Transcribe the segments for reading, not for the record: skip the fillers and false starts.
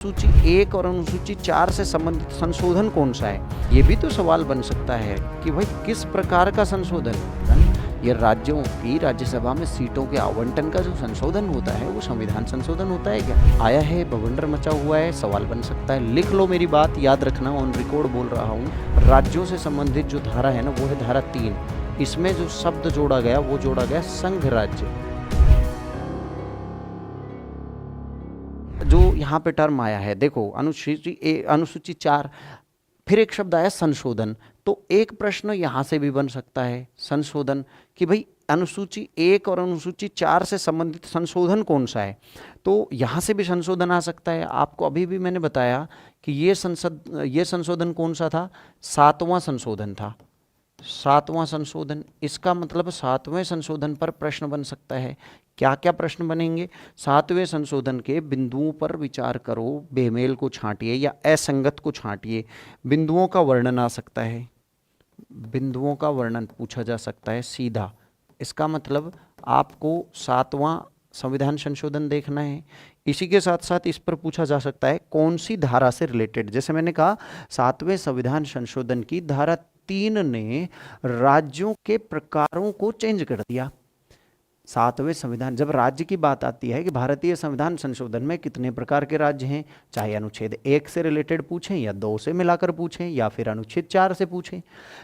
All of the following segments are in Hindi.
अनुसूची 1 और अनुसूची 4 से संबंधित संशोधन कौन सा है? ये भी तो सवाल बन सकता है कि भाई किस प्रकार का संशोधन? ये राज्यों की राज्यसभा में सीटों के आवंटन का जो संशोधन होता है वो संविधान संशोधन होता है क्या? आया है, बवंडर मचा हुआ है, सवाल बन सकता है। लिख लो मेरी बात, याद रखना, ऑन रिकॉर्ड बोल रहा हूँ। राज्यों से संबंधित जो धारा है ना वो है धारा 3। इसमें जो शब्द जोड़ा गया वो जोड़ा गया संघ राज्य। जो यहाँ पे टर्म आया है, देखो अनुसूची 4, फिर एक शब्द आया संशोधन। तो एक प्रश्न यहाँ से भी बन सकता है संशोधन कि भाई अनुसूची 1 और अनुसूची 4 से संबंधित संशोधन कौन सा है? तो यहाँ से भी संशोधन आ सकता है। आपको अभी भी मैंने बताया कि ये संशोधन कौन सा था? 7वां संशोधन था। 7वां संशोधन, इसका मतलब 7वें संशोधन पर प्रश्न बन सकता है। क्या क्या प्रश्न बनेंगे? 7वें संशोधन के बिंदुओं पर विचार करो, बेमेल को छांटिए या असंगत को छांटिए। बिंदुओं का वर्णन आ सकता है, बिंदुओं का वर्णन पूछा जा सकता है सीधा। इसका मतलब आपको 7वां संविधान संशोधन देखना है। इसी के साथ साथ इस पर पूछा जा सकता है कौन सी धारा से रिलेटेड। जैसे मैंने कहा 7वें संविधान संशोधन की धारा 3 ने राज्यों के प्रकारों को चेंज कर दिया। 7वें संविधान, जब राज्य की बात आती है कि भारतीय संविधान संशोधन में कितने प्रकार के राज्य हैं, चाहे अनुच्छेद 1 से रिलेटेड पूछें या 2 से मिलाकर पूछें या फिर अनुच्छेद 4 से पूछें,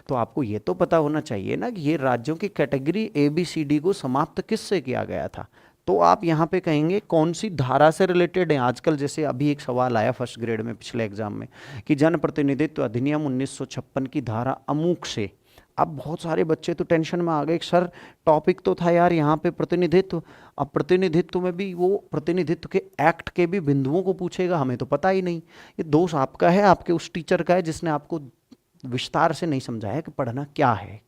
तो आपको ये तो पता होना चाहिए ना कि ये राज्यों की कैटेगरी ABCD को समाप्त किससे किया गया था। तो आप यहाँ पे कहेंगे कौन सी धारा से रिलेटेड है। आजकल जैसे अभी एक सवाल आया फर्स्ट ग्रेड में पिछले एग्जाम में कि जनप्रतिनिधित्व अधिनियम 1956 की धारा अमुक से। अब बहुत सारे बच्चे तो टेंशन में आ गए, सर टॉपिक तो था यार यहाँ पे प्रतिनिधित्व, अब प्रतिनिधित्व में भी वो प्रतिनिधित्व के एक्ट के भी बिंदुओं को पूछेगा, हमें तो पता ही नहीं। ये दोष आपका है, आपके उस टीचर का है जिसने आपको विस्तार से नहीं समझाया कि पढ़ना क्या है।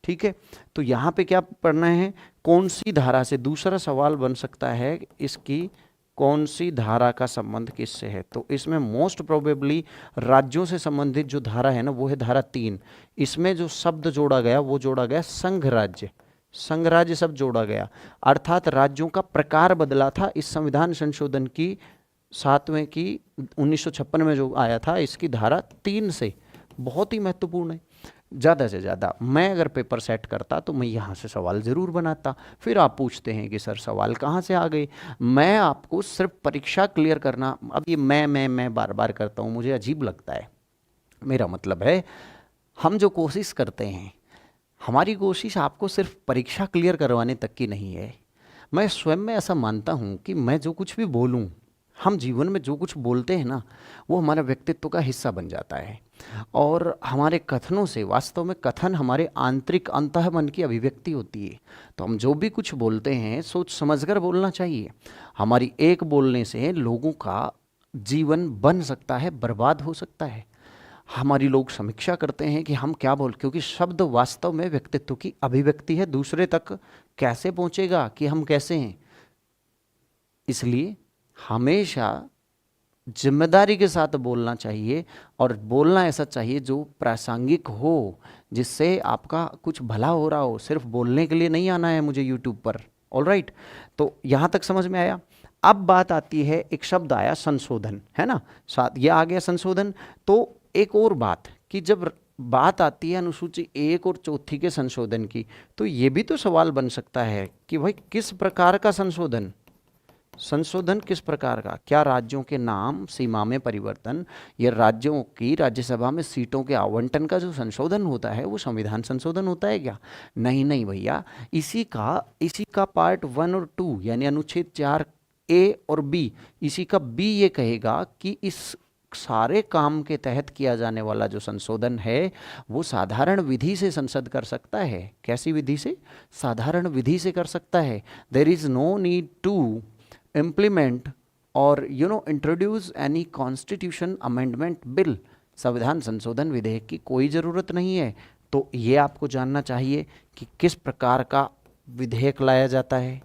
ठीक है, तो यहाँ पे क्या पढ़ना है, कौन सी धारा से। दूसरा सवाल बन सकता है इसकी, कौन सी धारा का संबंध किससे है। तो इसमें मोस्ट प्रोबेबली राज्यों से संबंधित जो धारा है ना वो है धारा 3। इसमें जो शब्द जोड़ा गया वो जोड़ा गया संघ राज्य। संघ राज्य शब्द जोड़ा गया, अर्थात राज्यों का प्रकार बदला था इस संविधान संशोधन की 7वें की 1956 में जो आया था, इसकी धारा 3 से। बहुत ही महत्वपूर्ण है। ज़्यादा से ज़्यादा मैं अगर पेपर सेट करता तो मैं यहाँ से सवाल ज़रूर बनाता। फिर आप पूछते हैं कि सर सवाल कहाँ से आ गए। मैं आपको सिर्फ परीक्षा क्लियर करना, अब ये मैं बार बार करता हूँ, मुझे अजीब लगता है। मेरा मतलब है हम जो कोशिश करते हैं, हमारी कोशिश आपको सिर्फ परीक्षा क्लियर करवाने तक की नहीं है। मैं स्वयं में ऐसा मानता हूँ कि मैं जो कुछ भी बोलूँ, हम जीवन में जो कुछ बोलते हैं ना वो हमारे व्यक्तित्व का हिस्सा बन जाता है। और हमारे कथनों से, वास्तव में कथन हमारे आंतरिक अंतःमन की अभिव्यक्ति होती है। तो हम जो भी कुछ बोलते हैं सोच समझकर बोलना चाहिए। हमारी एक बोलने से लोगों का जीवन बन सकता है, बर्बाद हो सकता है। हमारी लोग समीक्षा करते हैं कि हम क्या बोल, क्योंकि शब्द वास्तव में व्यक्तित्व की अभिव्यक्ति है। दूसरे तक कैसे पहुंचेगा कि हम कैसे हैं। इसलिए हमेशा जिम्मेदारी के साथ बोलना चाहिए, और बोलना ऐसा चाहिए जो प्रासंगिक हो, जिससे आपका कुछ भला हो रहा हो। सिर्फ बोलने के लिए नहीं आना है मुझे यूट्यूब पर। ऑलराइट, तो यहाँ तक समझ में आया। अब बात आती है, एक शब्द आया संशोधन, है ना, साथ ये आ गया संशोधन। तो एक और बात कि जब बात आती है अनुसूची 1 और 4 के संशोधन की, तो ये भी तो सवाल बन सकता है कि भाई किस प्रकार का संशोधन, संशोधन किस प्रकार का। क्या राज्यों के नाम, सीमा में परिवर्तन, ये राज्यों की राज्यसभा में सीटों के आवंटन का जो संशोधन होता है वो संविधान संशोधन होता है क्या? नहीं नहीं भैया, इसी का पार्ट 1 और 2 यानी अनुच्छेद 4A और B, इसी का B ये कहेगा कि इस सारे काम के तहत किया जाने वाला जो संशोधन है वो साधारण विधि से संसद कर सकता है। कैसी विधि से? साधारण विधि से कर सकता है। There is no need to implement or introduce any constitution amendment bill। संविधान संशोधन विधेयक की कोई ज़रूरत नहीं है। तो ये आपको जानना चाहिए कि किस प्रकार का विधेयक लाया जाता है।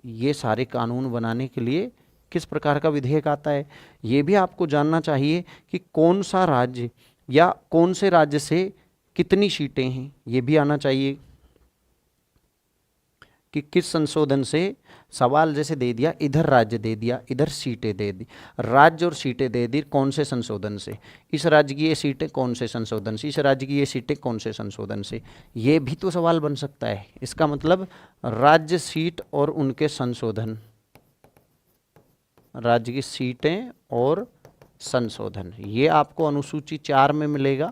ये सारे कानून बनाने के लिए किस प्रकार का विधेयक आता है। ये भी आपको जानना चाहिए कि कौन सा राज्य या कौन से राज्य से कितनी सीटें हैं, ये भी आना चाहिए। कि किस संशोधन से, सवाल जैसे दे दिया, इधर राज्य दे दिया, इधर सीटें दे दी, राज्य और सीटें दे दी, कौन से संशोधन से, इस राज्य की ये सीटें कौन से संशोधन से, इस राज्य की ये सीटें कौन से संशोधन से, ये भी तो सवाल बन सकता है। इसका मतलब राज्य सीट और उनके संशोधन, राज्य की सीटें और संशोधन, ये आपको अनुसूची 4 में मिलेगा।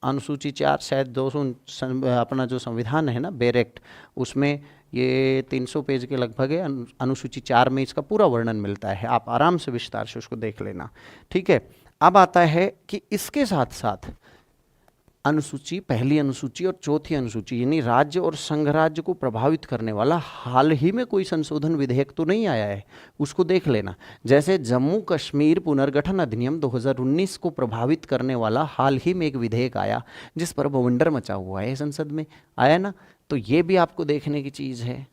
अनुसूची 4 शायद 200 अपना जो संविधान है ना बेरेक्ट, उसमें ये 300 पेज के लगभग है। अनुसूची 4 में इसका पूरा वर्णन मिलता है, आप आराम से विस्तार से उसको देख लेना, ठीक है। अब आता है कि इसके साथ साथ अनुसूची, पहली अनुसूची और चौथी अनुसूची, यानी राज्य और संघ राज्य को प्रभावित करने वाला हाल ही में कोई संशोधन विधेयक तो नहीं आया है, उसको देख लेना। जैसे जम्मू कश्मीर पुनर्गठन अधिनियम 2019 को प्रभावित करने वाला हाल ही में एक विधेयक आया, जिस पर बवंडर मचा हुआ है संसद में, आया ना, तो ये भी आपको देखने की चीज है।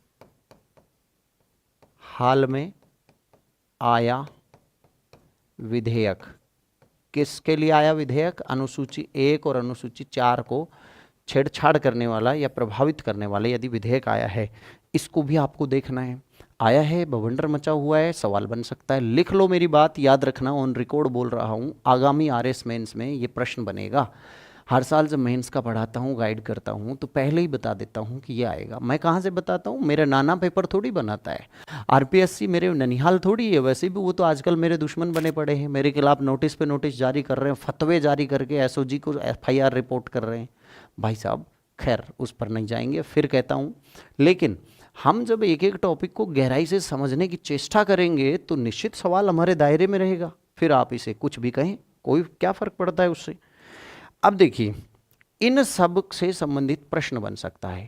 हाल में आया विधेयक, किसके लिए आया विधेयक? अनुसूची 1 और अनुसूची 4 को छेड़छाड़ करने वाला या प्रभावित करने वाला यदि विधेयक आया है, इसको भी आपको देखना है। आया है, बवंडर मचा हुआ है, सवाल बन सकता है। लिख लो मेरी बात, याद रखना, ऑन रिकॉर्ड बोल रहा हूँ, आगामी आरएस मेंस में ये प्रश्न बनेगा। हर साल जब मेंस का पढ़ाता हूँ, गाइड करता हूँ, तो पहले ही बता देता हूँ कि ये आएगा। मैं कहाँ से बताता हूँ? मेरा नाना पेपर थोड़ी बनाता है, आरपीएससी मेरे ननिहाल थोड़ी है। वैसे भी वो तो आजकल मेरे दुश्मन बने पड़े हैं, मेरे खिलाफ नोटिस पे नोटिस जारी कर रहे हैं, फतवे जारी करके एसओजी को एफआईआर रिपोर्ट कर रहे हैं। भाई साहब खैर उस पर नहीं जाएंगे, फिर कहता हूँ। लेकिन हम जब एक एक टॉपिक को गहराई से समझने की चेष्टा करेंगे तो निश्चित सवाल हमारे दायरे में रहेगा, फिर आप इसे कुछ भी कहें, कोई क्या फर्क पड़ता है उससे। अब देखिए, इन सब से संबंधित प्रश्न बन सकता है।